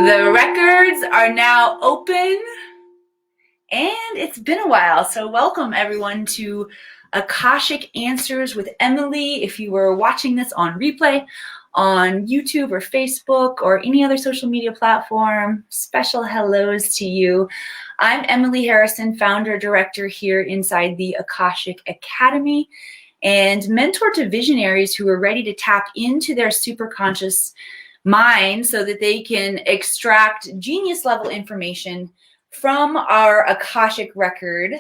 The records are now open, and it's been a while. So welcome everyone to Akashic Answers with Emily. If you were watching this on replay on YouTube or Facebook or any other social media platform, special hellos to you. I'm Emily Harrison, founder, director here inside the Akashic Academy, and mentor to visionaries who are ready to tap into their superconscious mind so that they can extract genius level information from our Akashic record.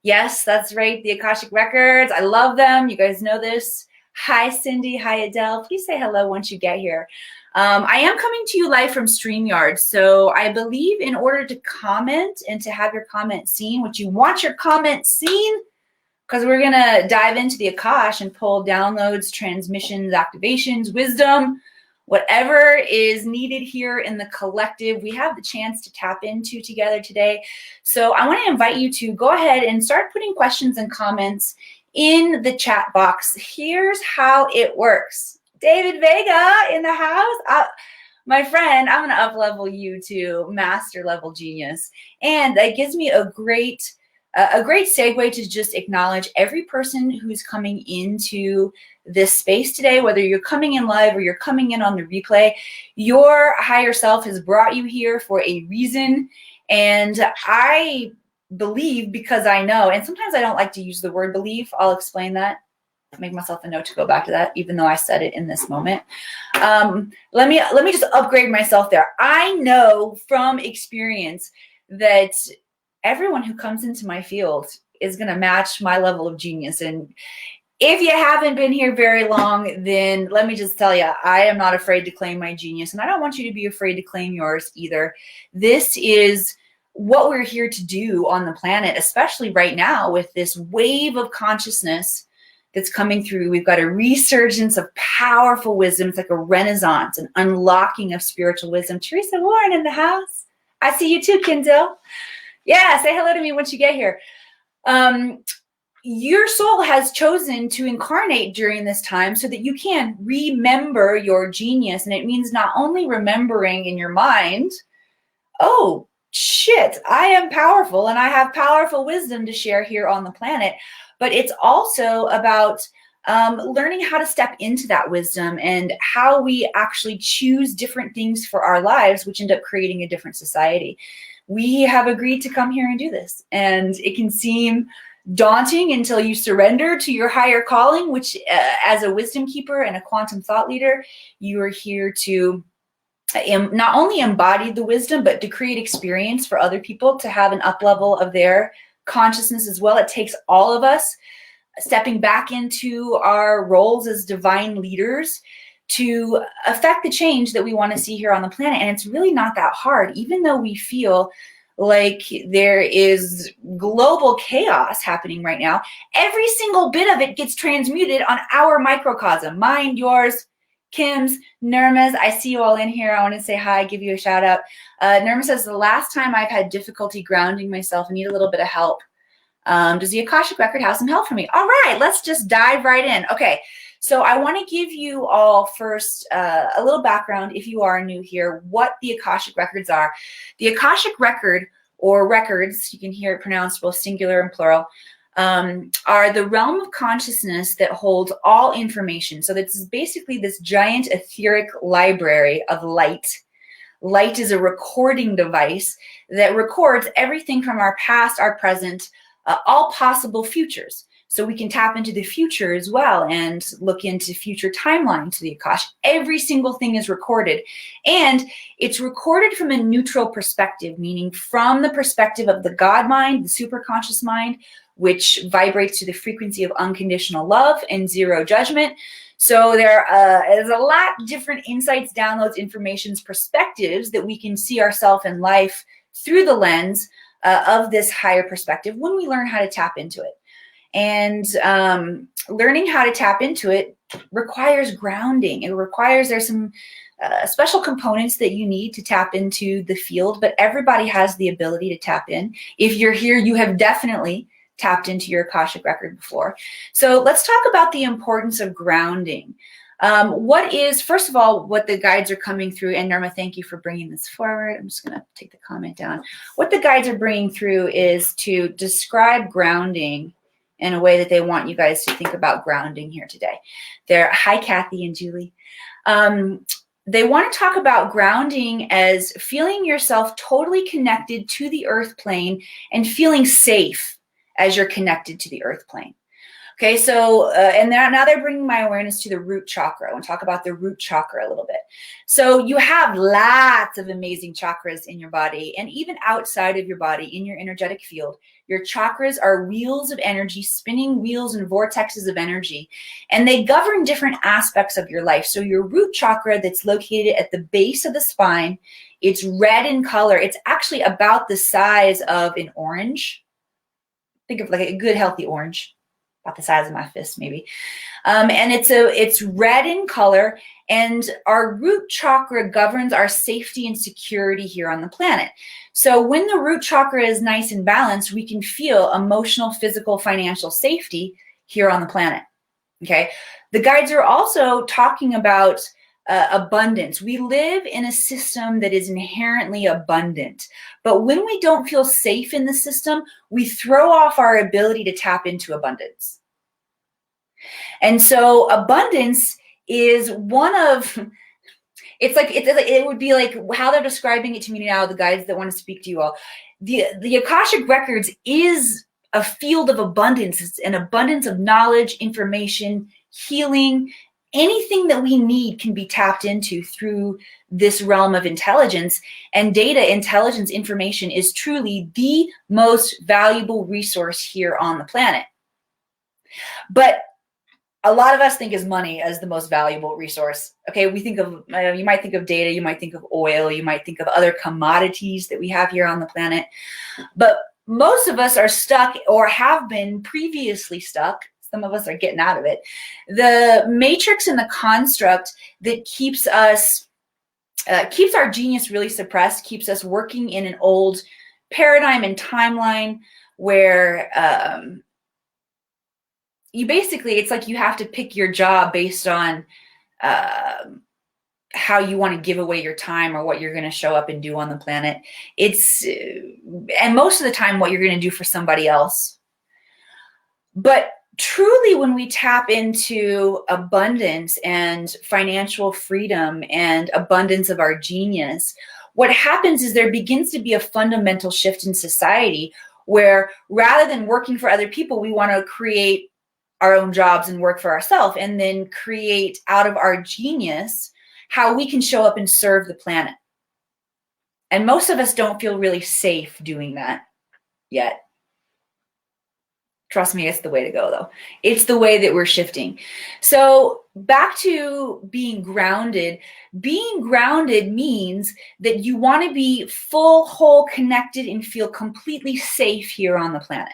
Yes, that's right, the Akashic records. I love them. You guys know this. Hi, Cindy. Hi, Adele. Please say hello once you get here. I am coming to you live from StreamYard. So I believe in order to comment and to have your comment seen, what you want your comment seen, because we're going to dive into the Akash and pull downloads, transmissions, activations, wisdom, whatever is needed here in the collective, we have the chance to tap into together today. So I want to invite you to go ahead and start putting questions and comments in the chat box. Here's how it works. David Vega in the house. My friend, I'm going to up-level you to master level genius. And that gives me a great segue to just acknowledge every person who's coming into this space today, whether you're coming in live or you're coming in on the replay. Your higher self has brought you here for a reason. And I believe, because I know, and sometimes I don't like to use the word believe. I'll explain that. Make myself a note to go back to that, even though I said it in this moment. Let me just upgrade myself there. I know from experience that everyone who comes into my field is going to match my level of genius. And if you haven't been here very long, then let me just tell you, I am not afraid to claim my genius, and I don't want you to be afraid to claim yours either. This is what we're here to do on the planet, especially right now with this wave of consciousness that's coming through. We've got a resurgence of powerful wisdom. It's like a renaissance, an unlocking of spiritual wisdom. Teresa Warren in the house. I see you too, Kendall. Yeah, say hello to me once you get here. Your soul has chosen to incarnate during this time so that you can remember your genius. And it means not only remembering in your mind, oh, shit, I am powerful and I have powerful wisdom to share here on the planet, but it's also about learning how to step into that wisdom and how we actually choose different things for our lives, which end up creating a different society. We have agreed to come here and do this, and it can seem daunting until you surrender to your higher calling, which as a wisdom keeper and a quantum thought leader, you are here to not only embody the wisdom, but to create experience for other people to have an up level of their consciousness as well. It takes all of us stepping back into our roles as divine leaders to affect the change that we want to see here on the planet. And it's really not that hard, even though we feel like there is global chaos happening right now. Every single bit of it gets transmuted on our microcosm. Mine, yours, Kim's, Nirma's. I see you all in here. I want to say hi, give you a shout out. Nirma says, the last time I've had difficulty grounding myself, I need a little bit of help. Does the Akashic Record have some help for me? All right, let's just dive right in. Okay, so I want to give you all first a little background, if you are new here, what the Akashic Records are. The Akashic Record, or records, you can hear it pronounced both singular and plural, are the realm of consciousness that holds all information. So this is basically this giant etheric library of light. Light is a recording device that records everything from our past, our present, all possible futures. So we can tap into the future as well and look into future timelines to the Akash. Every single thing is recorded, and it's recorded from a neutral perspective, meaning from the perspective of the God mind, the superconscious mind, which vibrates to the frequency of unconditional love and zero judgment. So there's a lot of different insights, downloads, informations, perspectives that we can see ourselves in life through the lens of this higher perspective when we learn how to tap into it. And learning how to tap into it requires grounding. It requires, there's some special components that you need to tap into the field, but everybody has the ability to tap in. If you're here, you have definitely tapped into your Akashic record before. So let's talk about the importance of grounding. First of all, what the guides are coming through, and Norma, thank you for bringing this forward. I'm just going to take the comment down. What the guides are bringing through is to describe grounding in a way that they want you guys to think about grounding here today. Hi, Kathy and Julie. They want to talk about grounding as feeling yourself totally connected to the earth plane and feeling safe as you're connected to the earth plane. Okay, so, and now they're bringing my awareness to the root chakra. I want to talk about the root chakra a little bit. So you have lots of amazing chakras in your body, and even outside of your body, in your energetic field. Your chakras are wheels of energy, spinning wheels and vortexes of energy, and they govern different aspects of your life. So your root chakra that's located at the base of the spine, it's red in color. It's actually about the size of an orange. Think of like a good, healthy orange. About the size of my fist, maybe. And it's red in color, and our root chakra governs our safety and security here on the planet. So when the root chakra is nice and balanced, we can feel emotional, physical, financial safety here on the planet. Okay. The guides are also talking about abundance. We live in a system that is inherently abundant, but when we don't feel safe in the system, we throw off our ability to tap into abundance. And so abundance is one of, it would be like how they're describing it to me now, the guides that want to speak to you all. The Akashic Records is a field of abundance. It's an abundance of knowledge, information, healing. Anything that we need can be tapped into through this realm of intelligence, and data, intelligence, information is truly the most valuable resource here on the planet. But a lot of us think of money as the most valuable resource. Okay, we think of, you might think of data, you might think of oil, you might think of other commodities that we have here on the planet. But most of us are stuck or have been previously stuck. Some of us are getting out of it. The matrix and the construct that keeps us, keeps our genius really suppressed, keeps us working in an old paradigm and timeline where you basically, it's like you have to pick your job based on how you want to give away your time or what you're going to show up and do on the planet. And most of the time what you're going to do for somebody else. But truly, when we tap into abundance and financial freedom and abundance of our genius, what happens is there begins to be a fundamental shift in society where rather than working for other people, we want to create our own jobs and work for ourselves, and then create out of our genius how we can show up and serve the planet. And most of us don't feel really safe doing that yet. Trust me, it's the way to go, though. It's the way that we're shifting. So back to being grounded. Being grounded means that you want to be full, whole, connected, and feel completely safe here on the planet.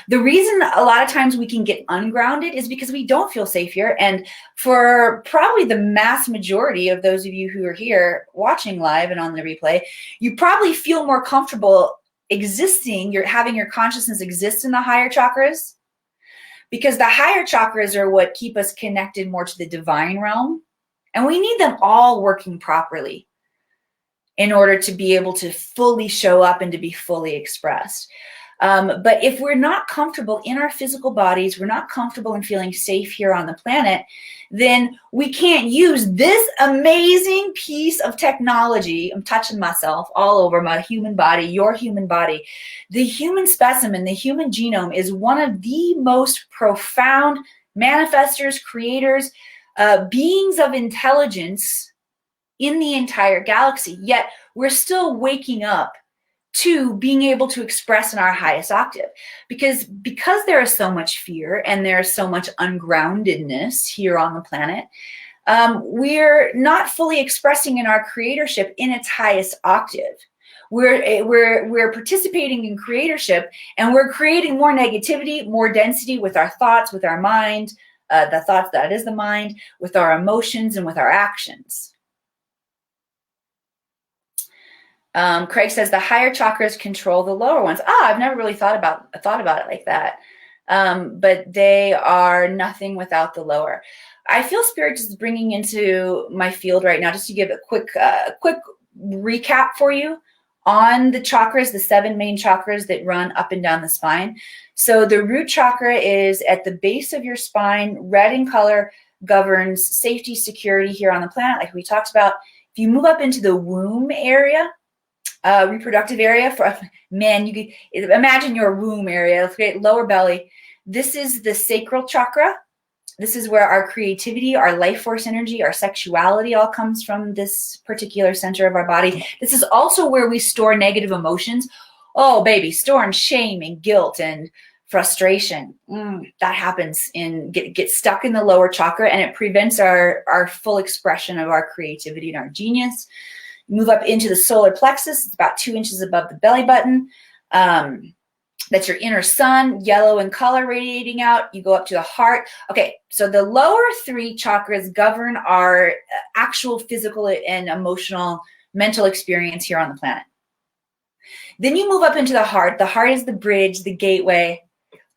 The reason a lot of times we can get ungrounded is because we don't feel safe here. And for probably the mass majority of those of you who are here watching live and on the replay, you probably feel more comfortable existing, you're having your consciousness exist in the higher chakras, because the higher chakras are what keep us connected more to the divine realm. And we need them all working properly in order to be able to fully show up and to be fully expressed. But if we're not comfortable in our physical bodies, we're not comfortable in feeling safe here on the planet, then we can't use this amazing piece of technology. I'm touching myself all over my human body, your human body. The human specimen, the human genome is one of the most profound manifestors, creators, beings of intelligence in the entire galaxy. Yet we're still waking up to being able to express in our highest octave, because there is so much fear and there's so much ungroundedness here on the planet. We're not fully expressing in our creatorship in its highest octave. We're participating in creatorship, and we're creating more negativity, more density with our thoughts, with our mind, the thoughts, that is the mind, with our emotions and with our actions. Craig says the higher chakras control the lower ones. I've never really thought about it like that. But they are nothing without the lower. I feel Spirit is bringing into my field right now, just to give a quick recap for you on the chakras, the 7 main chakras that run up and down the spine. So the root chakra is at the base of your spine, red in color, governs safety, security here on the planet, like we talked about. If you move up into the womb area, reproductive area, for man, you could imagine your womb area, okay, lower belly. This is the sacral chakra. This is where our creativity, our life force energy, our sexuality all comes from, this particular center of our body. This is also where we store negative emotions. Oh, baby, storing shame and guilt and frustration. That happens get stuck in the lower chakra, and it prevents our full expression of our creativity and our genius. Move up into the solar plexus. It's about 2 inches above the belly button. That's your inner sun, yellow in color radiating out. You go up to the heart. Okay, so the lower 3 chakras govern our actual physical and emotional, mental experience here on the planet. Then you move up into the heart. The heart is the bridge, the gateway.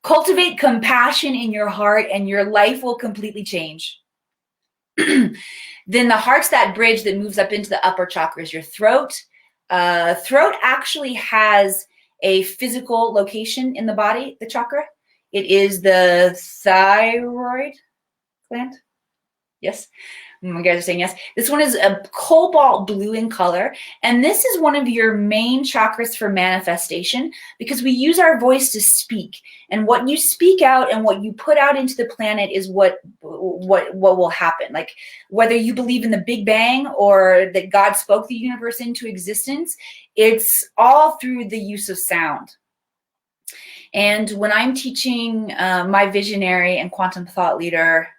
Cultivate compassion in your heart and your life will completely change. Then the heart's that bridge that moves up into the upper chakras, your throat. Throat actually has a physical location in the body, the chakra. It is the thyroid gland. Yes. You guys are saying yes. This one is a cobalt blue in color. And this is one of your main chakras for manifestation, because we use our voice to speak. And what you speak out and what you put out into the planet is what will happen. Like whether you believe in the Big Bang or that God spoke the universe into existence, it's all through the use of sound. And when I'm teaching my visionary and quantum thought leader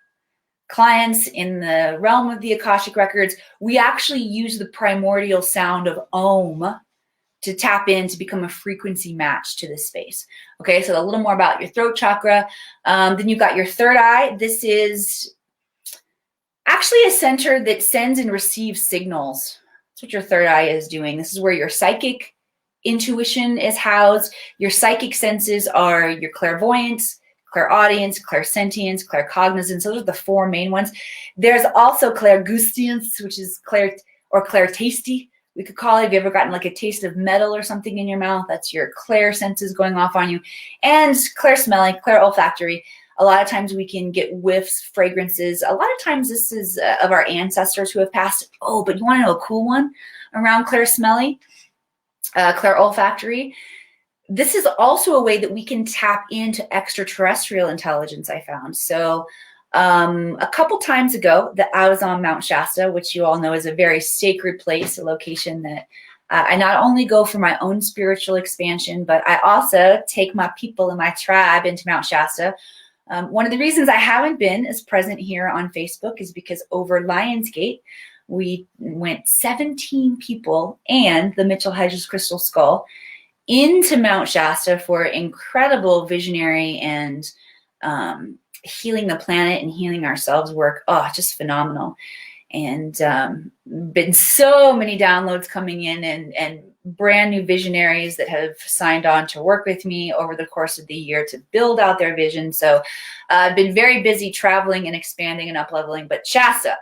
clients in the realm of the Akashic Records, we actually use the primordial sound of Om to tap in to become a frequency match to this space. Okay, so a little more about your throat chakra. Then you've got your third eye. This is actually a center that sends and receives signals. That's what your third eye is doing. This is where your psychic intuition is housed. Your psychic senses are your clairvoyance, clairaudience, clairsentience, claircognizance. Those are the 4 main ones. There's also clairgustance, which is clairtasty, we could call it. Have you ever gotten like a taste of metal or something in your mouth? That's your clair senses going off on you. And clair smelling, clair olfactory. A lot of times we can get whiffs, fragrances. A lot of times this is of our ancestors who have passed. Oh, but you want to know a cool one around clair smelly, clair olfactory? This is also a way that we can tap into extraterrestrial intelligence, I found. So a couple times ago that I was on Mount Shasta, which you all know is a very sacred place, a location that I not only go for my own spiritual expansion, but I also take my people and my tribe into Mount Shasta. One of the reasons I haven't been as present here on Facebook is because over Lionsgate, we went 17 people and the Mitchell Hedges Crystal Skull into Mount Shasta for incredible visionary and healing the planet and healing ourselves work. Oh, just phenomenal. And been so many downloads coming in and brand new visionaries that have signed on to work with me over the course of the year to build out their vision. So I've been very busy traveling and expanding and up-leveling. But Shasta, a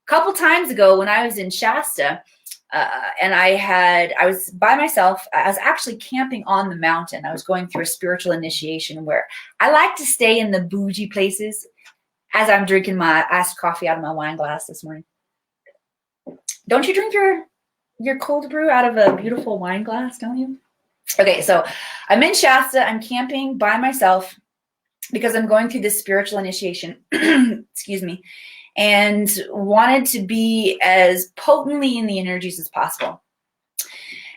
couple times ago when I was in Shasta, and I was by myself. I was actually camping on the mountain. I was going through a spiritual initiation where I like to stay in the bougie places as I'm drinking my iced coffee out of my wine glass this morning. Don't you drink your cold brew out of a beautiful wine glass, don't you? Okay, so I'm in Shasta. I'm camping by myself because I'm going through this spiritual initiation. Excuse me. And wanted to be as potently in the energies as possible.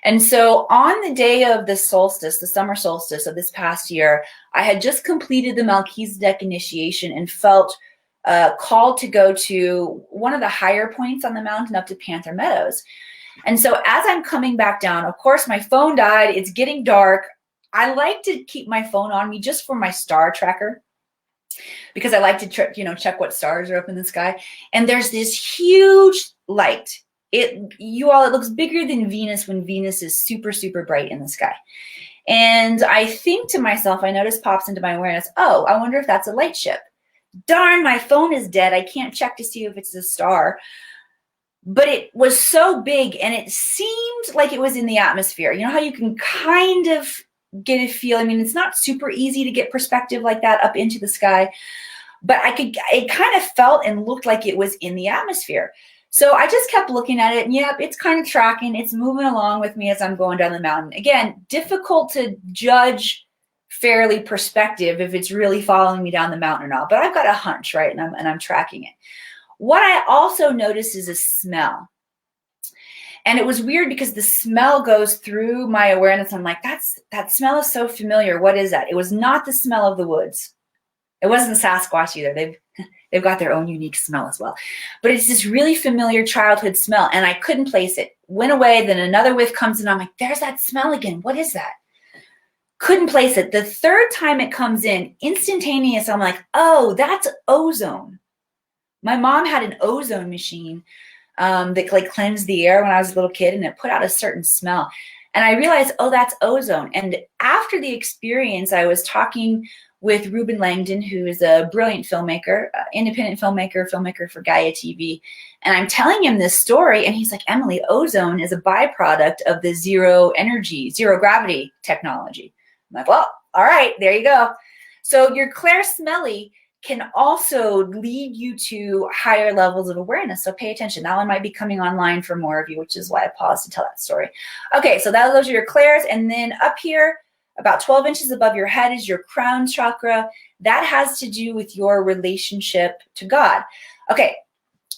And so on the day of the solstice, the summer solstice of this past year, I had just completed the Melchizedek initiation and felt called to go to one of the higher points on the mountain up to Panther Meadows. And so as I'm coming back down, of course, my phone died. It's getting dark. I like to keep my phone on me just for my star tracker, because I like to check what stars are up in the sky. And there's this huge light. It looks bigger than Venus when Venus is super, super bright in the sky. And I think to myself, I notice pops into my awareness, oh, I wonder if that's a light ship. darn, my phone is dead. I can't check to see if it's a star. But it was so big and it seemed like it was in the atmosphere. You know how you can kind of get a feel? I mean, it's not super easy to get perspective like that up into the sky, but it kind of felt and looked like it was in the atmosphere. So I just kept looking at it, and yep, it's kind of tracking. It's moving along with me as I'm going down the mountain. Again, difficult to judge fairly perspective if it's really following me down the mountain or not, but I've got a hunch, right? And I'm tracking it. What I also noticed is a smell. And it was weird because the smell goes through my awareness. I'm like, that smell is so familiar. What is that? It was not the smell of the woods. It wasn't Sasquatch either. They've got their own unique smell as well. But it's this really familiar childhood smell, and I couldn't place it. Went away, then another whiff comes in. I'm like, there's that smell again. What is that? Couldn't place it. The third time it comes in, instantaneous, I'm like, oh, that's ozone. My mom had an ozone machine that like cleansed the air when I was a little kid, and it put out a certain smell. And I realized, oh, that's ozone. And after the experience, I was talking with Ruben Langdon, who is a brilliant filmmaker, independent filmmaker for Gaia TV. And I'm telling him this story, and he's like, Emily, ozone is a byproduct of the zero gravity technology. I'm like, well, all right, there you go. So your clair smelly can also lead you to higher levels of awareness. So pay attention. That one might be coming online for more of you, which is why I paused to tell that story. Okay, so those are your clairs. And then up here, about 12 inches above your head is your crown chakra. That has to do with your relationship to God. Okay,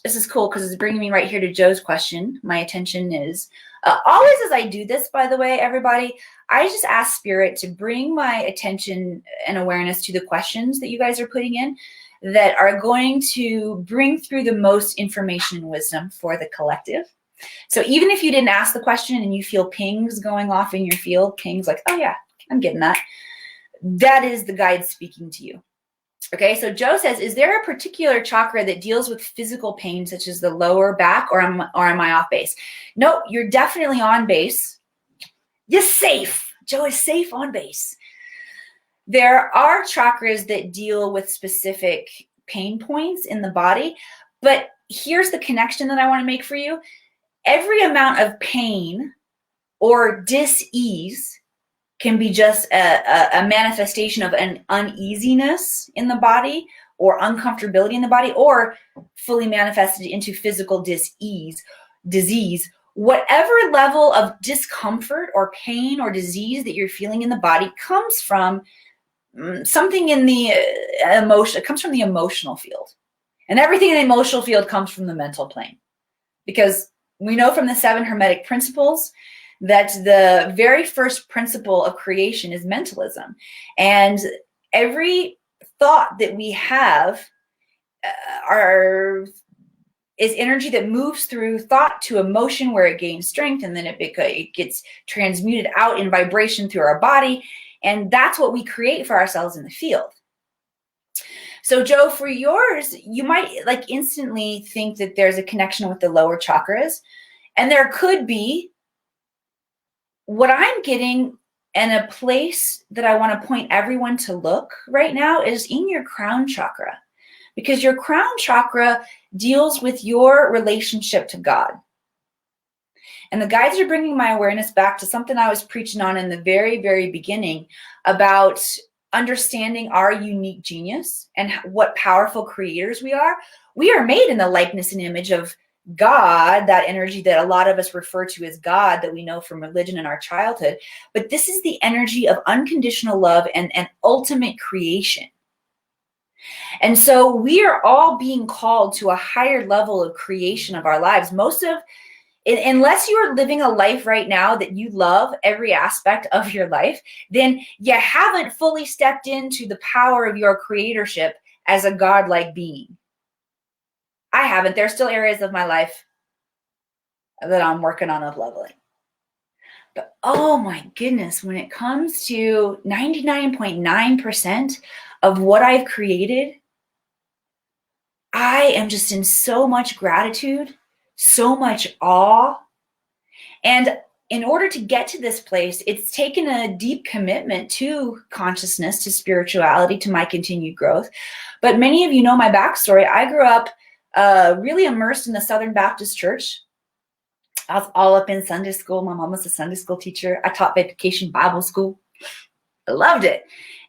this is cool because it's bringing me right here to Joe's question. My attention is, always as I do this, by the way, everybody, I just ask Spirit to bring my attention and awareness to the questions that you guys are putting in that are going to bring through the most information and wisdom for the collective. So even if you didn't ask the question and you feel pings going off in your field, pings like, oh yeah, I'm getting that. That is the guide speaking to you. Okay, so Joe says, is there a particular chakra that deals with physical pain, such as the lower back, or am I off base? No, you're definitely on base. You're safe. Joe is safe on base. There are chakras that deal with specific pain points in the body, but here's the connection that I want to make for you. Every amount of pain or dis-ease can be just a manifestation of an uneasiness in the body or uncomfortability in the body, or fully manifested into physical disease. Whatever level of discomfort or pain or disease that you're feeling in the body comes from something in the emotion. It comes from the emotional field. And everything in the emotional field comes from the mental plane. Because we know from the 7 Hermetic principles that the very first principle of creation is mentalism. And every thought that we have is energy that moves through thought to emotion, where it gains strength, and then it gets transmuted out in vibration through our body. And that's what we create for ourselves in the field. So Joe, for yours, you might like instantly think that there's a connection with the lower chakras. And there could be. What I'm getting, and a place that I want to point everyone to look right now, is in your crown chakra, because your crown chakra deals with your relationship to God. And the guides are bringing my awareness back to something I was preaching on in the very, very beginning about understanding our unique genius and what powerful creators we are. We are made in the likeness and image of God, that energy that a lot of us refer to as God that we know from religion in our childhood. But this is the energy of unconditional love and ultimate creation. And so we are all being called to a higher level of creation of our lives. Unless you are living a life right now that you love every aspect of your life, then you haven't fully stepped into the power of your creatorship as a godlike being. I haven't. There's still areas of my life that I'm working on up-leveling. But oh my goodness, when it comes to 99.9% of what I've created, I am just in so much gratitude, so much awe. And in order to get to this place, it's taken a deep commitment to consciousness, to spirituality, to my continued growth. But many of you know my backstory. I grew up really immersed in the Southern Baptist Church. I was all up in Sunday school. My mom was a Sunday school teacher. I taught Vacation Bible School. I loved it.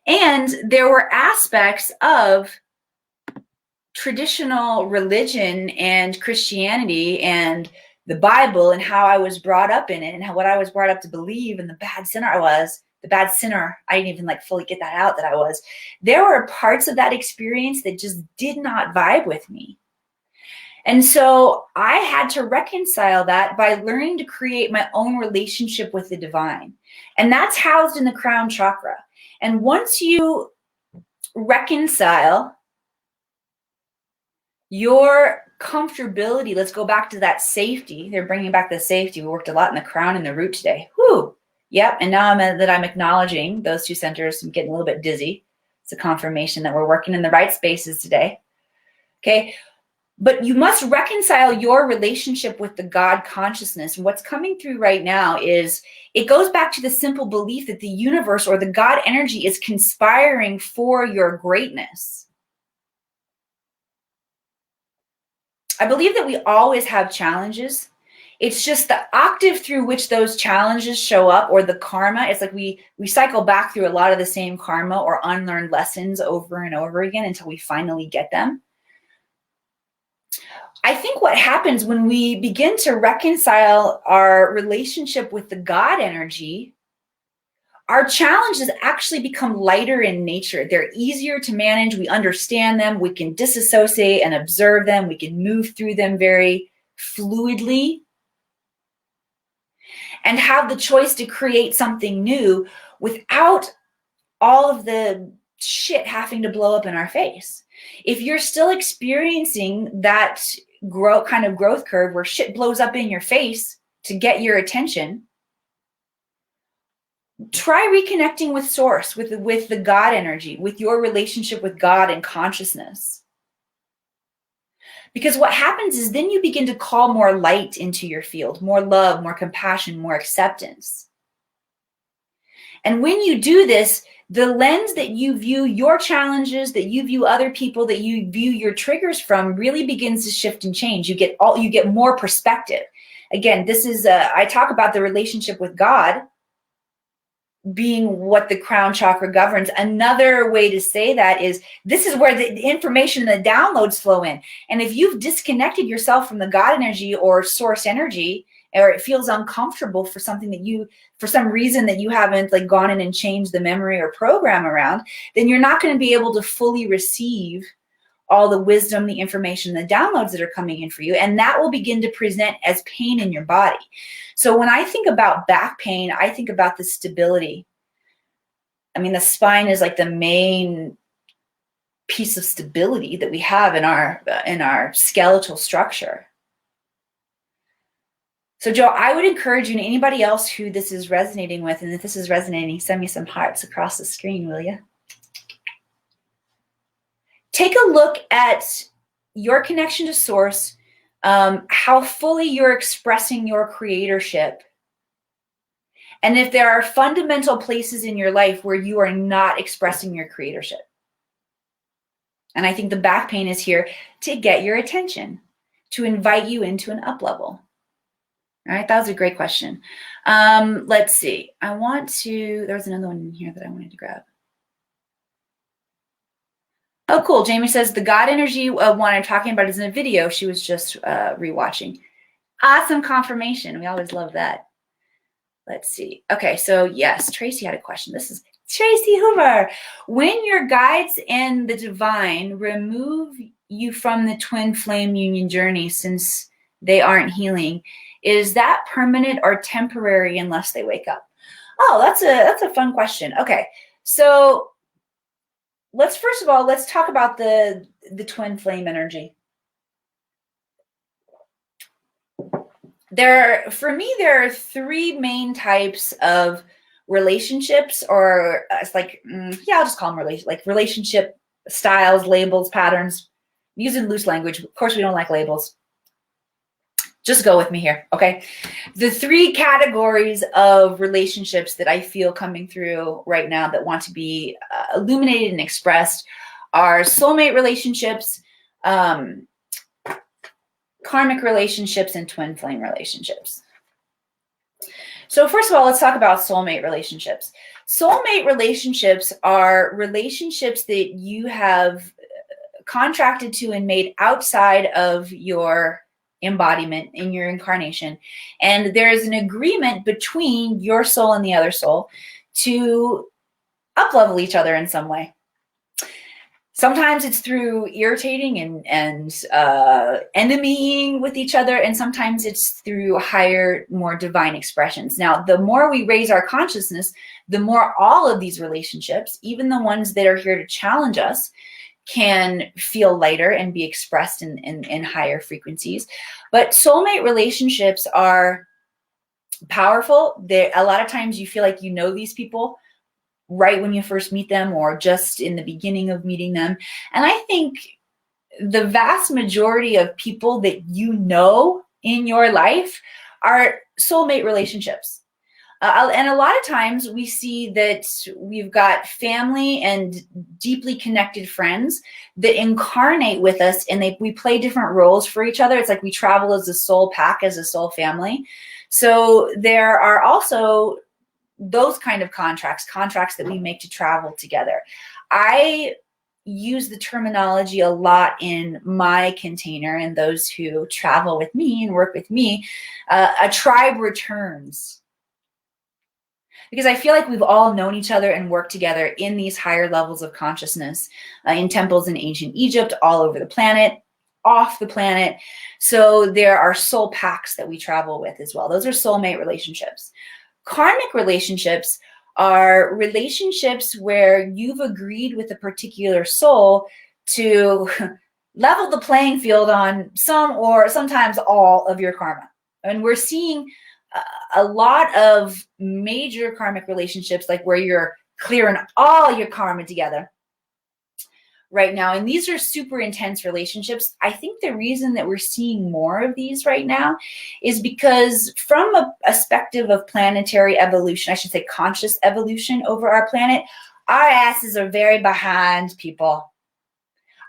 And there were aspects of traditional religion and Christianity and the Bible and how I was brought up in it and what I was brought up to believe and the bad sinner I was, the bad sinner, I didn't even fully get that out that I was. There were parts of that experience that just did not vibe with me. And so I had to reconcile that by learning to create my own relationship with the divine. And that's housed in the crown chakra. And once you reconcile your comfortability, let's go back to that safety. They're bringing back the safety. We worked a lot in the crown and the root today. Whew. Yep. And now I'm acknowledging those two centers. I'm getting a little bit dizzy. It's a confirmation that we're working in the right spaces today. Okay. But you must reconcile your relationship with the God consciousness. And what's coming through right now is it goes back to the simple belief that the universe or the God energy is conspiring for your greatness. I believe that we always have challenges. It's just the octave through which those challenges show up, or the karma. It's like we cycle back through a lot of the same karma or unlearned lessons over and over again until we finally get them. I think what happens when we begin to reconcile our relationship with the God energy, our challenges actually become lighter in nature. They're easier to manage. We understand them. We can disassociate and observe them. We can move through them very fluidly and have the choice to create something new without all of the shit having to blow up in our face. If you're still experiencing that kind of growth curve where shit blows up in your face to get your attention, try reconnecting with source, with the God energy, with your relationship with God and consciousness. Because what happens is then you begin to call more light into your field, more love, more compassion, more acceptance. And when you do this, the lens that you view your challenges, that you view other people, that you view your triggers from really begins to shift and change. You get more perspective. Again, this is, I talk about the relationship with God being what the crown chakra governs. Another way to say that is this is where the information and the downloads flow in. And if you've disconnected yourself from the God energy or source energy, or it feels uncomfortable for something that for some reason that you haven't gone in and changed the memory or program around, then you're not going to be able to fully receive all the wisdom, the information, the downloads that are coming in for you. And that will begin to present as pain in your body. So when I think about back pain, I think about the stability. I mean, the spine is like the main piece of stability that we have in our skeletal structure. So Joe, I would encourage you and anybody else who this is resonating with, and if this is resonating, send me some hearts across the screen, will you? Take a look at your connection to source, how fully you're expressing your creatorship. And if there are fundamental places in your life where you are not expressing your creatorship. And I think the back pain is here to get your attention, to invite you into an up level. All right, that was a great question. Let's see. There was another one in here that I wanted to grab. Oh, cool. Jamie says the God energy one I'm talking about is in a video she was just rewatching. Awesome confirmation. We always love that. Let's see. Okay, so yes, Tracy had a question. This is Tracy Hoover. When your guides and the divine remove you from the twin flame union journey since they aren't healing, is that permanent or temporary unless they wake up? Oh, that's a fun question. Okay, so let's talk about the twin flame energy. For me, there are three main types of relationships, or it's I'll just call them relationship styles, labels, patterns. I'm using loose language. Of course, we don't like labels. Just go with me here, okay? The 3 categories of relationships that I feel coming through right now that want to be illuminated and expressed are soulmate relationships, karmic relationships, and twin flame relationships. So first of all, let's talk about soulmate relationships. Soulmate relationships are relationships that you have contracted to and made outside of your embodiment in your incarnation. And there is an agreement between your soul and the other soul to up-level each other in some way. Sometimes it's through irritating and enemying with each other, and sometimes it's through higher, more divine expressions. Now, the more we raise our consciousness, the more all of these relationships, even the ones that are here to challenge us, can feel lighter and be expressed in higher frequencies. But soulmate relationships are powerful. A lot of times you feel like you know these people right when you first meet them or just in the beginning of meeting them. And I think the vast majority of people that you know in your life are soulmate relationships. And a lot of times we see that we've got family and deeply connected friends that incarnate with us, and we play different roles for each other. It's like we travel as a soul pack, as a soul family. So there are also those kind of contracts that we make to travel together. I use the terminology a lot in my container and those who travel with me and work with me. A tribe returns. Because I feel like we've all known each other and worked together in these higher levels of consciousness, in temples in ancient Egypt, all over the planet, off the planet. So there are soul packs that we travel with as well. Those are soulmate relationships. Karmic relationships are relationships where you've agreed with a particular soul to level the playing field on some or sometimes all of your karma. And we're seeing a lot of major karmic relationships, like where you're clearing all your karma together right now. And these are super intense relationships. I think the reason that we're seeing more of these right now is because from a perspective of planetary evolution, I should say conscious evolution over our planet, our asses are very behind, people.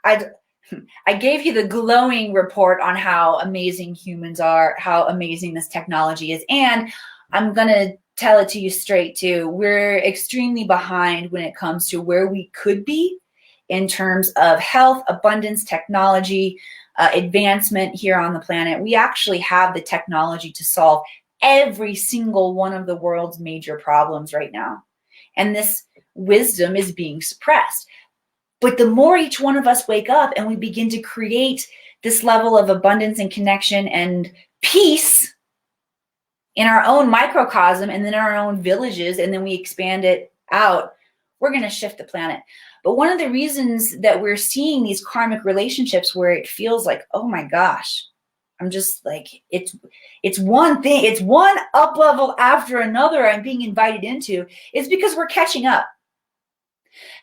I gave you the glowing report on how amazing humans are, how amazing this technology is. And I'm going to tell it to you straight too. We're extremely behind when it comes to where we could be in terms of health, abundance, technology, advancement here on the planet. We actually have the technology to solve every single one of the world's major problems right now. And this wisdom is being suppressed. But the more each one of us wake up and we begin to create this level of abundance and connection and peace in our own microcosm and then our own villages, and then we expand it out, we're going to shift the planet. But one of the reasons that we're seeing these karmic relationships where it feels like, oh my gosh, I'm just like, it's one thing, it's one up level after another I'm being invited into, is because we're catching up.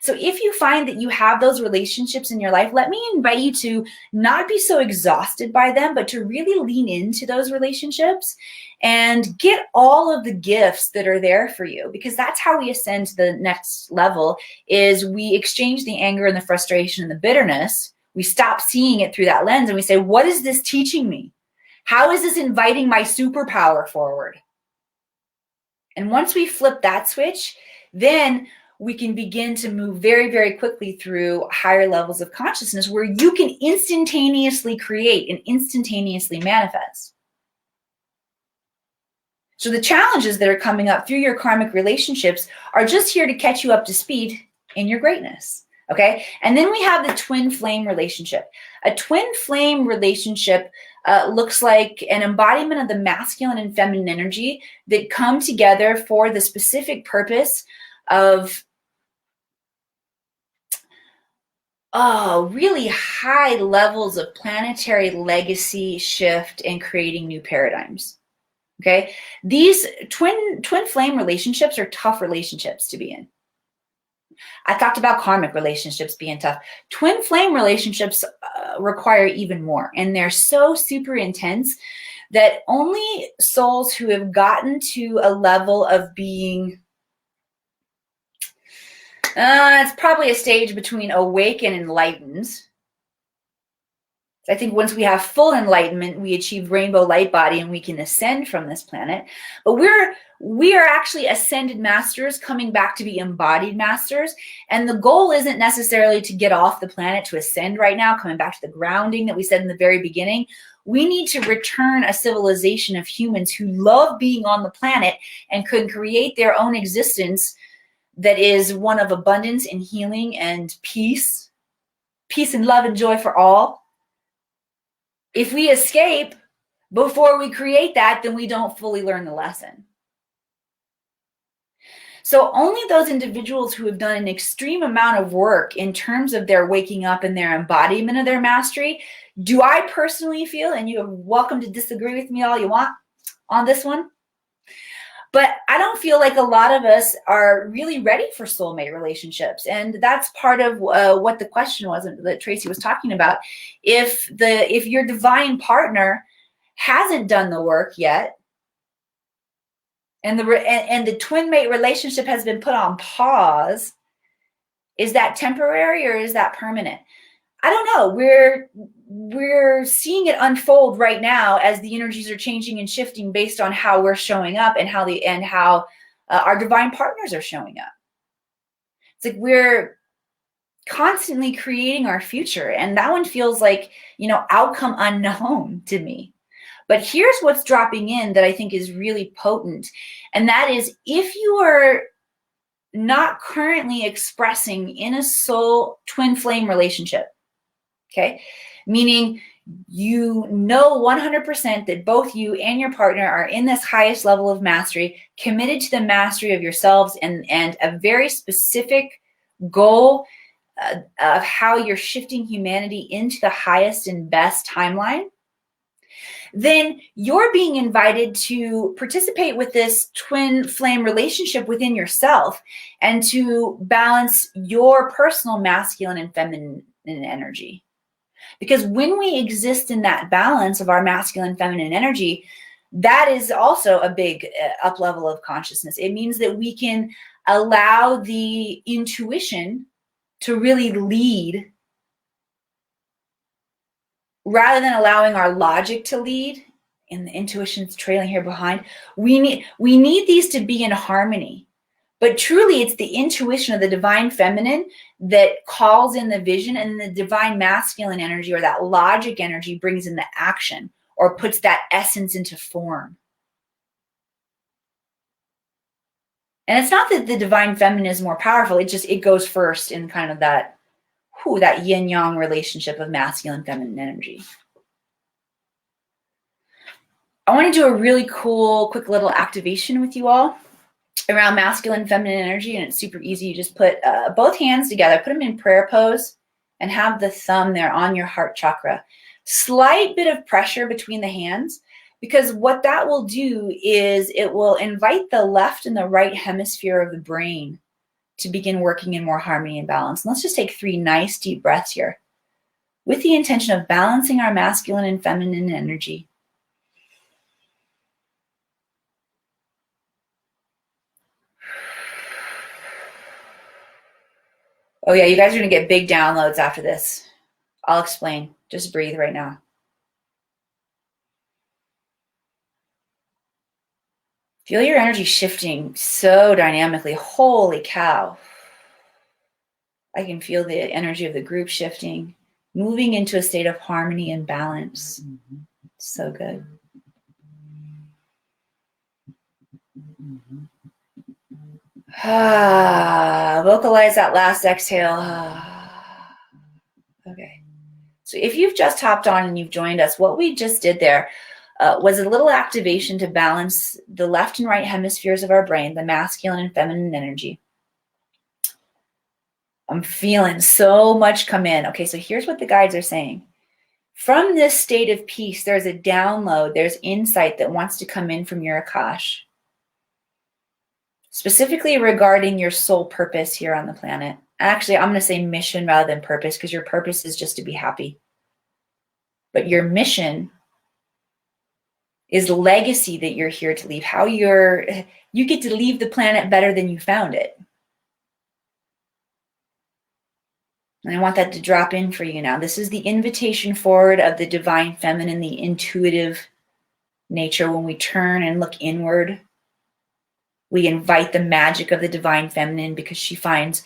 So if you find that you have those relationships in your life, let me invite you to not be so exhausted by them, but to really lean into those relationships and get all of the gifts that are there for you, because that's how we ascend to the next level. Is we exchange the anger and the frustration and the bitterness. We stop seeing it through that lens and we say, what is this teaching me? How is this inviting my superpower forward? And once we flip that switch, then we can begin to move very, very quickly through higher levels of consciousness where you can instantaneously create and instantaneously manifest. So the challenges that are coming up through your karmic relationships are just here to catch you up to speed in your greatness. Okay. And then we have the twin flame relationship. A twin flame relationship looks like an embodiment of the masculine and feminine energy that come together for the specific purpose of really high levels of planetary legacy shift and creating new paradigms. Okay, these twin flame relationships are tough relationships to be in. I talked about karmic relationships being tough. Twin flame relationships require even more, and they're so super intense that only souls who have gotten to a level of being, it's probably a stage between awake and enlightened. I think once we have full enlightenment, we achieve rainbow light body and we can ascend from this planet. But we are actually ascended masters coming back to be embodied masters. And the goal isn't necessarily to get off the planet to ascend right now, coming back to the grounding that we said in the very beginning. We need to return a civilization of humans who love being on the planet and could create their own existence that is one of abundance and healing and peace and love and joy for all. If we escape before we create that, then we don't fully learn the lesson. So only those individuals who have done an extreme amount of work in terms of their waking up and their embodiment of their mastery, do I personally feel, and you're welcome to disagree with me all you want on this one, but I don't feel like a lot of us are really ready for soulmate relationships. And that's part of what the question was that Tracy was talking about. If your divine partner hasn't done the work yet, and the twin mate relationship has been put on pause, is that temporary or is that permanent? I don't know. We're seeing it unfold right now as the energies are changing and shifting based on how we're showing up and how our divine partners are showing up. It's like we're constantly creating our future, and that one feels like, outcome unknown to me. But here's what's dropping in that I think is really potent, and that is if you are not currently expressing in a soul twin flame relationship, okay, meaning 100% that both you and your partner are in this highest level of mastery, committed to the mastery of yourselves and a very specific goal of how you're shifting humanity into the highest and best timeline, then you're being invited to participate with this twin flame relationship within yourself and to balance your personal masculine and feminine energy. Because when we exist in that balance of our masculine and feminine energy, that is also a big up level of consciousness. It means that we can allow the intuition to really lead rather than allowing our logic to lead and the intuition's trailing here behind. We need these to be in harmony. But truly, it's the intuition of the divine feminine that calls in the vision, and the divine masculine energy or that logic energy brings in the action or puts that essence into form. And it's not that the divine feminine is more powerful. It goes first in kind of that yin yang relationship of masculine and feminine energy. I want to do a really cool, quick little activation with you all around masculine and feminine energy, and it's super easy. You just put both hands together, put them in prayer pose, and have the thumb there on your heart chakra. Slight bit of pressure between the hands, because what that will do is it will invite the left and the right hemisphere of the brain to begin working in more harmony and balance. And let's just take 3 nice deep breaths here with the intention of balancing our masculine and feminine energy. Oh yeah, you guys are going to get big downloads after this. I'll explain. Just breathe right now. Feel your energy shifting so dynamically. Holy cow. I can feel the energy of the group shifting, moving into a state of harmony and balance. So good. Vocalize that last exhale. Okay. So if you've just hopped on and you've joined us, what we just did there was a little activation to balance the left and right hemispheres of our brain, the masculine and feminine energy. I'm feeling so much come in. Okay, so here's what the guides are saying. From this state of peace, there's a download, there's insight that wants to come in from your Akash. Specifically regarding your soul purpose here on the planet. Actually, I'm going to say mission rather than purpose, because your purpose is just to be happy. But your mission is legacy that you're here to leave, how you get to leave the planet better than you found it. And I want that to drop in for you now. This is the invitation forward of the divine feminine, the intuitive nature. When we turn and look inward, we invite the magic of the divine feminine because she finds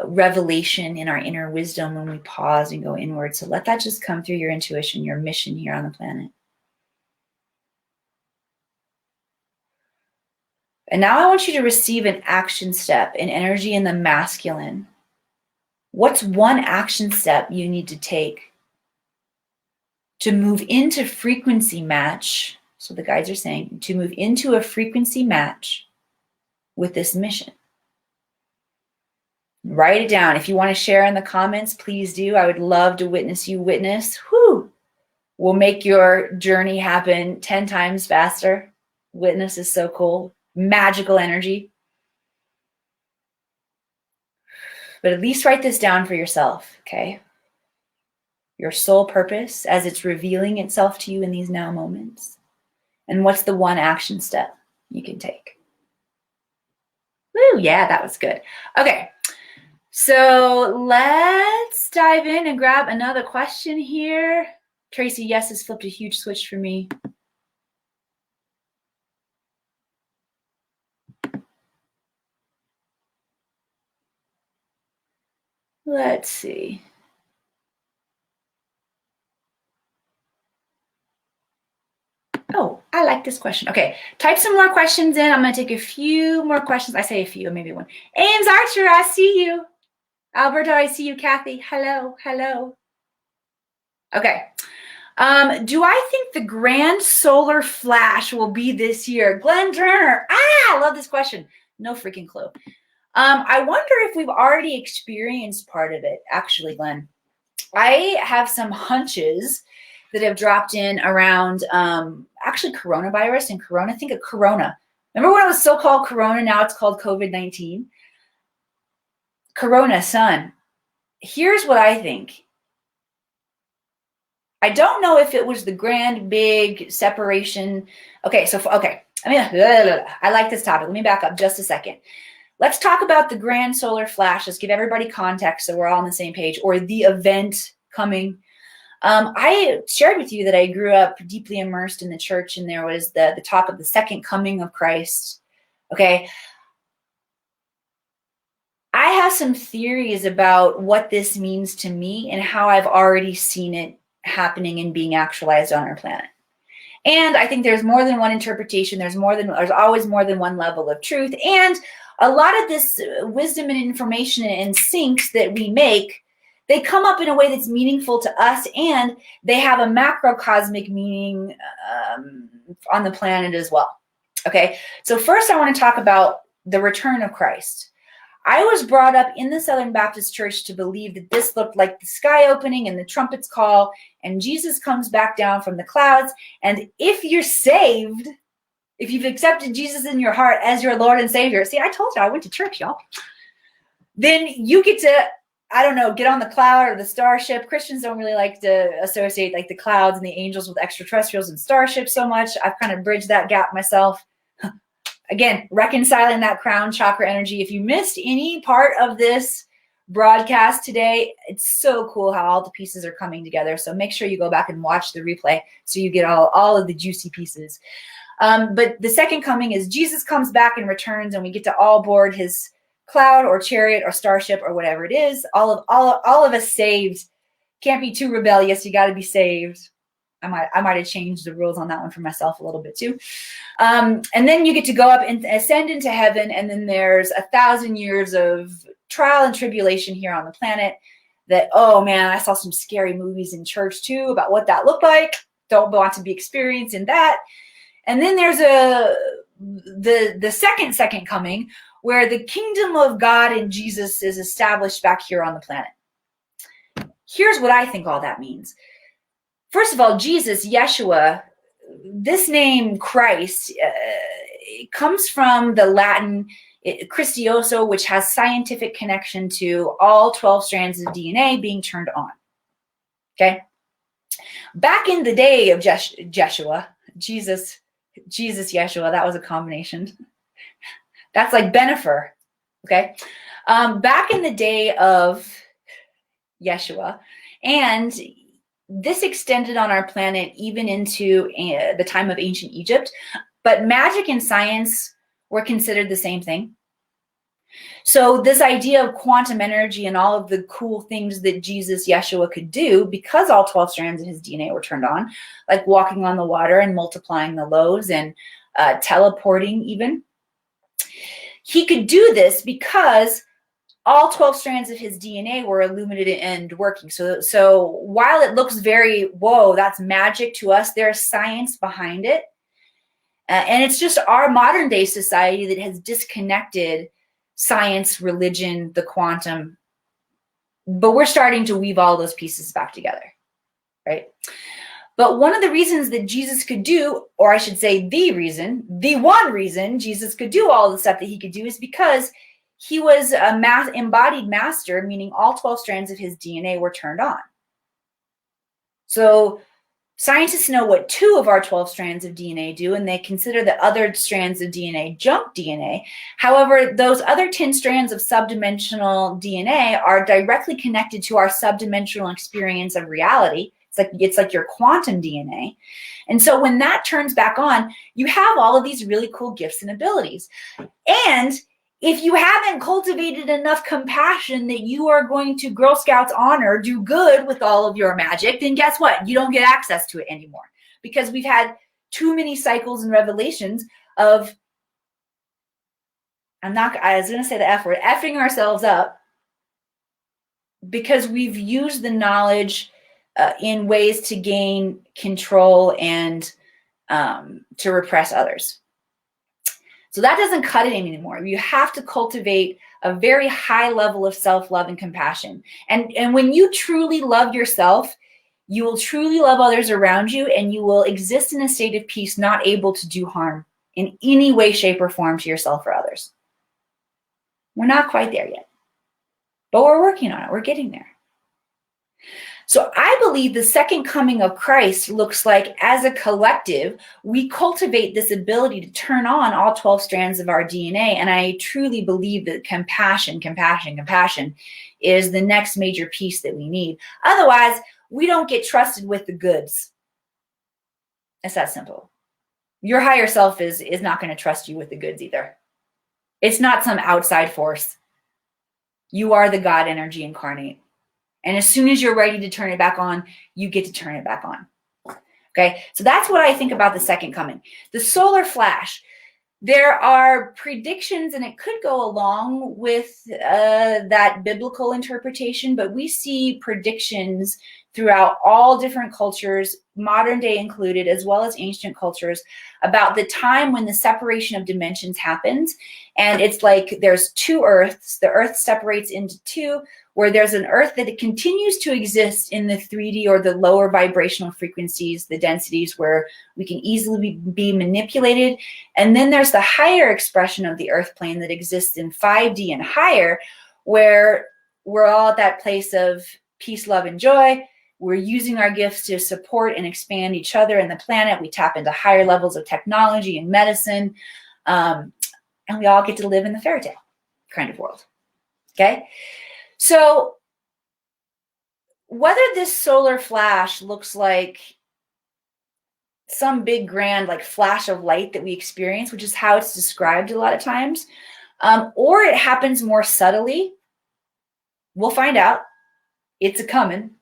revelation in our inner wisdom when we pause and go inward. So let that just come through your intuition, your mission here on the planet. And now I want you to receive an action step, an energy in the masculine. What's one action step you need to take to move into frequency match? So the guides are saying to move into a frequency match with this mission. Write it down. If you want to share in the comments, please do. I would love to witness you witness. Whew. We'll make your journey happen 10 times faster. Witness is so cool. Magical energy. But at least write this down for yourself, okay? Your soul purpose as it's revealing itself to you in these now moments. And what's the one action step you can take? Woo, yeah, that was good. Okay, so let's dive in and grab another question here. Tracy, yes, has flipped a huge switch for me. Let's see. Oh, I like this question. Okay, type some more questions in. I'm going to take a few more questions. I say a few, maybe one. Ames Archer, I see you. Alberto, I see you. Kathy, hello, hello. Okay. Do I think the grand solar flash will be this year? Glenn Turner. I love this question. No freaking clue. I wonder if we've already experienced part of it, actually, Glenn. I have some hunches that have dropped in around actually coronavirus and corona. Think of corona. Remember when it was so-called corona? Now it's called COVID-19. Corona, son. Here's what I think. I don't know if it was the grand, big separation. Okay, I like this topic. Let me back up just a second. Let's talk about the grand solar flash. Let's give everybody context so we're all on the same page, or the event coming. I shared with you that I grew up deeply immersed in the church, and there was the talk of the second coming of Christ. Okay. I have some theories about what this means to me and how I've already seen it happening and being actualized on our planet. And I think there's more than one interpretation. There's always more than one level of truth. And a lot of this wisdom and information and syncs that we make, they come up in a way that's meaningful to us, and they have a macrocosmic meaning on the planet as well. Okay, so first I want to talk about the return of Christ. I was brought up in the Southern Baptist Church to believe that this looked like the sky opening and the trumpets call, and Jesus comes back down from the clouds. And if you're saved, if you've accepted Jesus in your heart as your Lord and Savior, see, I told you I went to church, y'all. Then you get to, I don't know, get on the cloud or the starship. Christians don't really like to associate like the clouds and the angels with extraterrestrials and starships so much. I've kind of bridged that gap myself. Again, reconciling that crown chakra energy. If you missed any part of this broadcast today, it's so cool how all the pieces are coming together. So make sure you go back and watch the replay so you get all of the juicy pieces. But the second coming is Jesus comes back and returns, and we get to all board his cloud or chariot or starship or whatever it is. All of us saved. Can't be too rebellious. You got to be saved. I might have changed the rules on that one for myself a little bit too. And then you get to go up and ascend into heaven. And then there's 1,000 years of trial and tribulation here on the planet that, oh man, I saw some scary movies in church too about what that looked like. Don't want to be experiencing that. And then there's the second coming, where the kingdom of God and Jesus is established back here on the planet. Here's what I think all that means. First of all, Jesus, Yeshua, this name Christ, it comes from the Latin Christioso, which has scientific connection to all 12 strands of DNA being turned on. Okay? Back in the day of Jeshua, Jesus, Yeshua, that was a combination. That's like Benifer, okay? Back in the day of Yeshua, and this extended on our planet even into the time of ancient Egypt, but magic and science were considered the same thing. So this idea of quantum energy and all of the cool things that Jesus, Yeshua, could do, because all 12 strands of his DNA were turned on, like walking on the water and multiplying the loaves and teleporting even, he could do this because all 12 strands of his DNA were illuminated and working. So while it looks very, whoa, that's magic to us, there's science behind it. And it's just our modern day society that has disconnected science, religion, the quantum. But we're starting to weave all those pieces back together, right? But one of the reasons that Jesus could do, or I should say the one reason Jesus could do all the stuff that he could do is because he was a embodied master, meaning all 12 strands of his DNA were turned on. So scientists know what 2 of our 12 strands of DNA do, and they consider the other strands of DNA junk DNA. However, those other 10 strands of subdimensional DNA are directly connected to our subdimensional experience of reality. It's like your quantum DNA. And so when that turns back on, you have all of these really cool gifts and abilities. And if you haven't cultivated enough compassion that you are going to Girl Scouts honor, do good with all of your magic, then guess what? You don't get access to it anymore, because we've had too many cycles and revelations of, I was going to say the F word, effing ourselves up, because we've used the knowledge in ways to gain control and to repress others. So that doesn't cut it anymore. You have to cultivate a very high level of self-love and compassion. And when you truly love yourself, you will truly love others around you, and you will exist in a state of peace, not able to do harm in any way, shape, or form to yourself or others. We're not quite there yet, but we're working on it. We're getting there. So I believe the second coming of Christ looks like, as a collective, we cultivate this ability to turn on all 12 strands of our DNA. And I truly believe that compassion is the next major piece that we need. Otherwise, we don't get trusted with the goods. It's that simple. Your higher self is not going to trust you with the goods either. It's not some outside force. You are the God energy incarnate. And as soon as you're ready to turn it back on, you get to turn it back on. Okay, so that's what I think about the second coming. The solar flash. There are predictions, and it could go along with that biblical interpretation, but we see predictions throughout all different cultures, modern day included, as well as ancient cultures, about the time when the separation of dimensions happens. And it's like there's 2 earths. The earth separates into 2, where there's an earth that continues to exist in the 3D or the lower vibrational frequencies, the densities where we can easily be manipulated. And then there's the higher expression of the earth plane that exists in 5D and higher, where we're all at that place of peace, love, and joy. We're using our gifts to support and expand each other and the planet. We tap into higher levels of technology and medicine. And we all get to live in the fairy tale kind of world. Okay? So whether this solar flash looks like some big grand like flash of light that we experience, which is how it's described a lot of times, or it happens more subtly, we'll find out. It's a coming.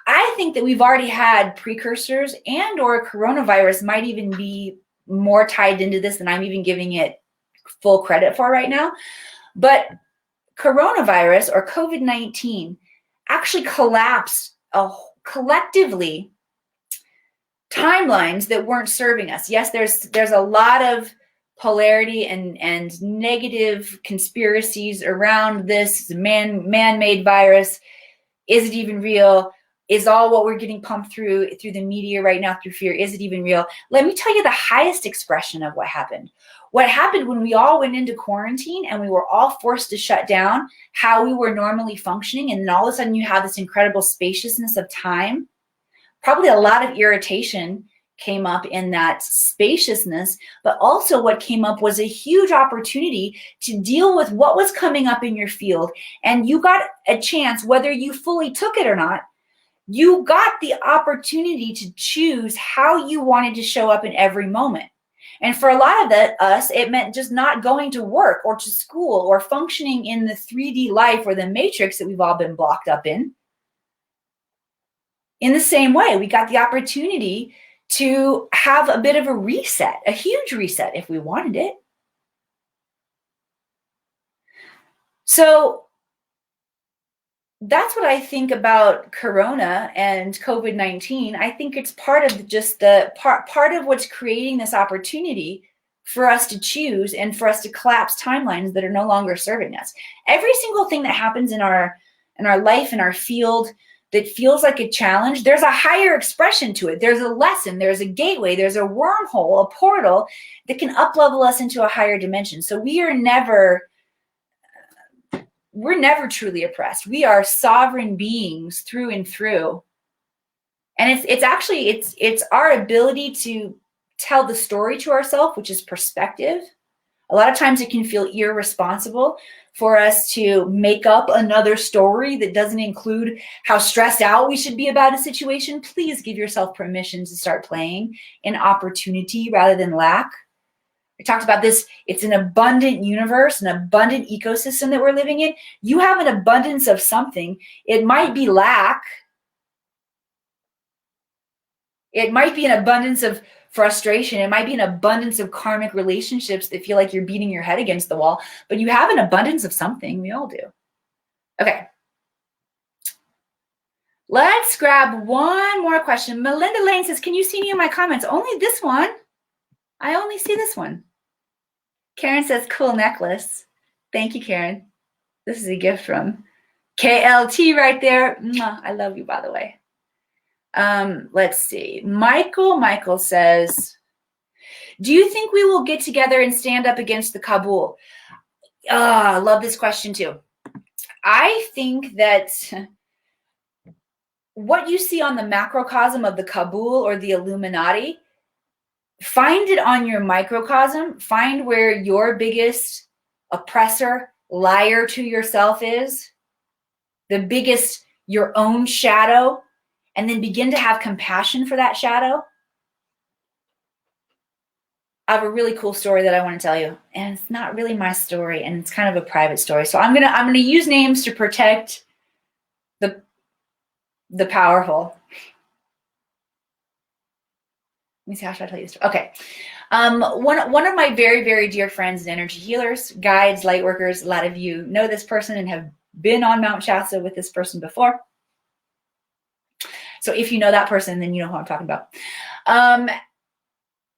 I think that we've already had precursors, and or coronavirus might even be more tied into this than I'm even giving it full credit for right now. But coronavirus or COVID-19 actually collapsed collectively timelines that weren't serving us. Yes, there's a lot of polarity and negative conspiracies around this man-made virus. Is it even real? Is all what we're getting pumped through the media right now through fear, is it even real? Let me tell you the highest expression of what happened. What happened when we all went into quarantine and we were all forced to shut down how we were normally functioning, and then all of a sudden you have this incredible spaciousness of time, probably a lot of irritation came up in that spaciousness, but also what came up was a huge opportunity to deal with what was coming up in your field. And you got a chance, whether you fully took it or not, you got the opportunity to choose how you wanted to show up in every moment. And for a lot of us, it meant just not going to work or to school or functioning in the 3D life or the matrix that we've all been blocked up in. In the same way, we got the opportunity to have a bit of a reset, a huge reset if we wanted it. So that's what I think about Corona and COVID-19. I think it's part of just the part of what's creating this opportunity for us to choose and for us to collapse timelines that are no longer serving us. Every single thing that happens in our life, in our field, that feels like a challenge, there's a higher expression to it. There's a lesson, there's a gateway, there's a wormhole, a portal that can up-level us into a higher dimension. So we're never truly oppressed. We are sovereign beings through and through. And it's our ability to tell the story to ourselves, which is perspective. A lot of times it can feel irresponsible for us to make up another story that doesn't include how stressed out we should be about a situation. Please give yourself permission to start playing in opportunity rather than lack. I talked about this. It's an abundant universe, an abundant ecosystem that we're living in. You have an abundance of something. It might be lack. It might be an abundance of frustration. It might be an abundance of karmic relationships that feel like you're beating your head against the wall, but you have an abundance of something. We all do. Okay. Let's grab one more question. Melinda Lane says, can you see any of my comments? Only this one. I only see this one. Karen says, cool necklace. Thank you, Karen. This is a gift from KLT right there. Mwah. I love you, by the way. Let's see. Michael says, do you think we will get together and stand up against the Cabul? I love this question too. I think that what you see on the macrocosm of the Cabul or the Illuminati, find it on your microcosm. Find where your biggest oppressor, liar to yourself is, the biggest, your own shadow, and then begin to have compassion for that shadow. I have a really cool story that I want to tell you, and it's not really my story, and it's kind of a private story. So I'm gonna use names to protect the powerful. Let me see, how should I tell you this story? Okay. One of my very, very dear friends and energy healers, guides, light workers, a lot of you know this person and have been on Mount Shasta with this person before. So if you know that person, then you know who I'm talking about.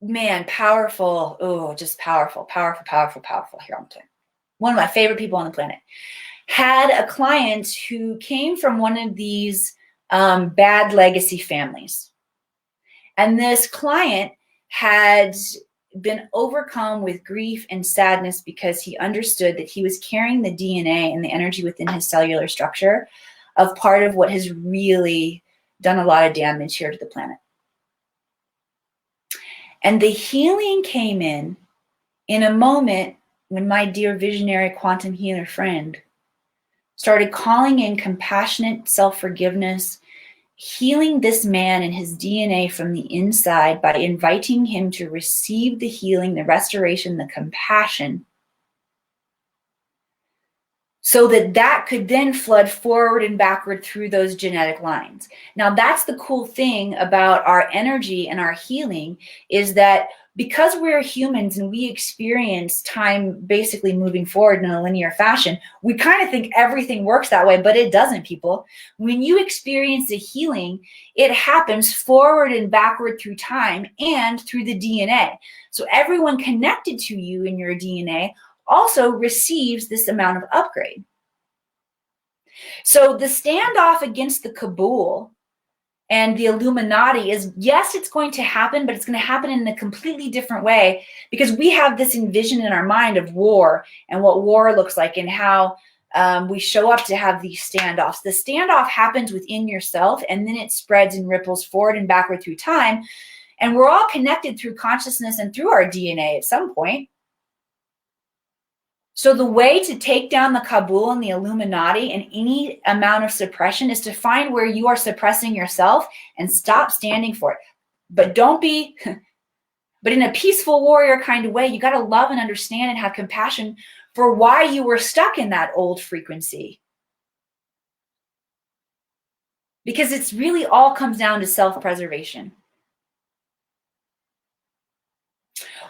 Man, powerful. Oh, just powerful. Here, I'm telling you. One of my favorite people on the planet. Had a client who came from one of these bad legacy families. And this client had been overcome with grief and sadness because he understood that he was carrying the DNA and the energy within his cellular structure of part of what has really done a lot of damage here to the planet. And the healing came in a moment when my dear visionary quantum healer friend started calling in compassionate self-forgiveness, healing this man and his DNA from the inside by inviting him to receive the healing, the restoration, the compassion, so that could then flood forward and backward through those genetic lines. Now, that's the cool thing about our energy and our healing, is that because we're humans and we experience time basically moving forward in a linear fashion, we kind of think everything works that way, but it doesn't, people. When you experience a healing, it happens forward and backward through time and through the DNA. So everyone connected to you in your DNA also receives this amount of upgrade. So the standoff against the Cabul and the Illuminati is, yes, it's going to happen, but it's going to happen in a completely different way, because we have this envision in our mind of war and what war looks like and how we show up to have these standoffs. The standoff happens within yourself, and then it spreads and ripples forward and backward through time. And we're all connected through consciousness and through our DNA at some point. So the way to take down the Cabul and the Illuminati and any amount of suppression is to find where you are suppressing yourself and stop standing for it. But don't be, but in a peaceful warrior kind of way, you got to love and understand and have compassion for why you were stuck in that old frequency. Because it's really all comes down to self-preservation.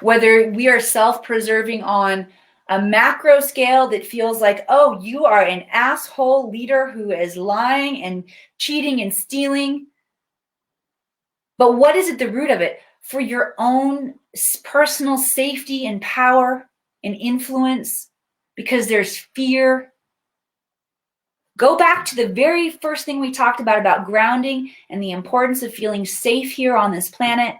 Whether we are self-preserving on a macro scale that feels like, oh, you are an asshole leader who is lying and cheating and stealing. But what is at the root of it? For your own personal safety and power and influence, because there's fear. Go back to the very first thing we talked about grounding and the importance of feeling safe here on this planet.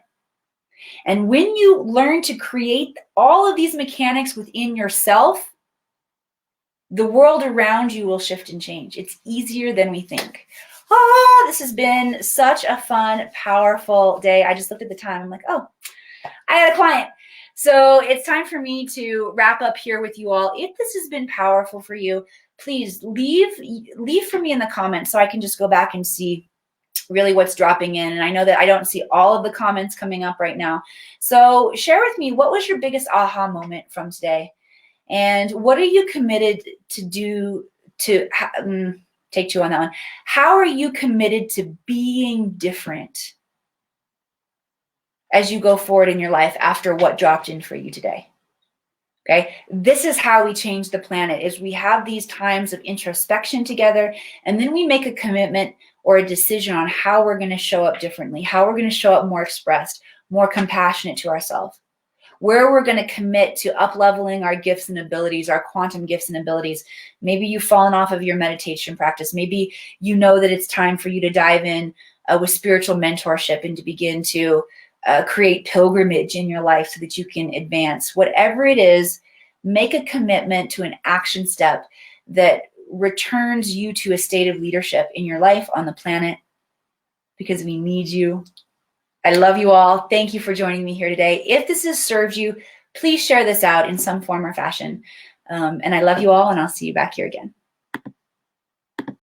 And when you learn to create all of these mechanics within yourself, the world around you will shift and change. It's easier than we think. This has been such a fun, powerful day. I just looked at the time. I'm like, oh, I had a client. So it's time for me to wrap up here with you all. If this has been powerful for you, please leave for me in the comments so I can just go back and see really what's dropping in. And I know that I don't see all of the comments coming up right now. So share with me, what was your biggest aha moment from today? And what are you committed to do to take two on that one? How are you committed to being different as you go forward in your life after what dropped in for you today? Okay, this is how we change the planet, is we have these times of introspection together, and then we make a commitment or a decision on how we're going to show up differently, how we're going to show up more expressed, more compassionate to ourselves, where we're going to commit to up-leveling our gifts and abilities, our quantum gifts and abilities. Maybe you've fallen off of your meditation practice. Maybe you know that it's time for you to dive in with spiritual mentorship and to begin to create pilgrimage in your life so that you can advance. Whatever it is, make a commitment to an action step that returns you to a state of leadership in your life on the planet, because we need you. I love you all. Thank you for joining me here today. If this has served you, please share this out in some form or fashion. And I love you all, and I'll see you back here again.